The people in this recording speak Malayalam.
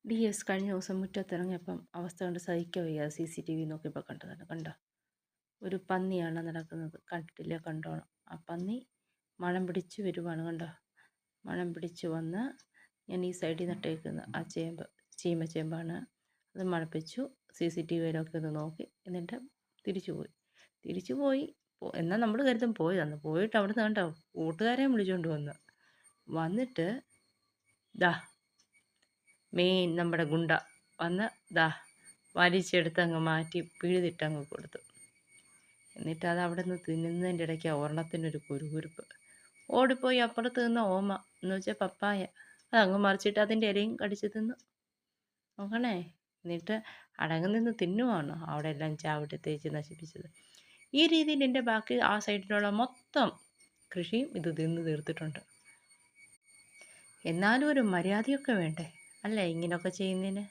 DS കഴിഞ്ഞ ദിവസം മുറ്റത്തിറങ്ങിയപ്പം അവസ്ഥ കൊണ്ട് സഹിക്കാൻ വയ്യ. CCTV നോക്കിയപ്പോൾ കണ്ടതാണ്. കണ്ടോ? ഒരു പന്നിയാണ് നടക്കുന്നത്. കണ്ടിട്ടില്ലേ? കണ്ടോണം. ആ പന്നി മണം പിടിച്ച് വരുവാണ്. കണ്ടോ? മണം പിടിച്ച് വന്ന് ഞാൻ ഈ സൈഡിൽ നട്ടേക്കുന്ന ആ ചേമ്പ് ചീമച്ചേമ്പാണ്. അത് മണപ്പിച്ചു. CCTVയിലൊക്കെ ഒന്ന് നോക്കി. എന്നിട്ട് തിരിച്ചു പോയി. എന്നാൽ നമ്മൾ കരുതും പോയതാന്ന്. പോയിട്ട് അവിടുന്ന് കണ്ടോ കൂട്ടുകാരെയും വിളിച്ചുകൊണ്ട് വന്നിട്ട് ദാ നമ്മുടെ ഗുണ്ട വന്ന് ദാ വലിച്ചെടുത്ത് അങ്ങ് മാറ്റി പിഴുതിട്ടങ്ങ് കൊടുത്തു. എന്നിട്ട് അത് അവിടെ നിന്ന് തിന്നുന്നതിൻ്റെ ഇടയ്ക്ക് ഒരെണ്ണത്തിനൊരു കുരുകുരുപ്പ്. ഓടിപ്പോയി അപ്പുറത്ത് നിന്ന് ഓമ എന്ന് വെച്ചാൽ പപ്പായ അതങ്ങ് മറിച്ചിട്ട് അതിൻ്റെ ഇലയും കടിച്ച് തിന്നു. നോക്കണേ. എന്നിട്ട് അടങ്ങി നിന്ന് തിന്നുവാണ് അവിടെ എല്ലാം ചാവിട്ട് തേച്ച് നശിപ്പിച്ചത്. ഈ രീതിയിൽ എൻ്റെ ബാക്കി ആ സൈഡിലുള്ള മൊത്തം കൃഷിയും ഇത് തിന്ന് തീർത്തിട്ടുണ്ട്. എന്നാലും ഒരു മര്യാദയൊക്കെ വേണ്ടേ അല്ലേ ഇങ്ങനെയൊക്കെ ചെയ്യുന്നതിന്?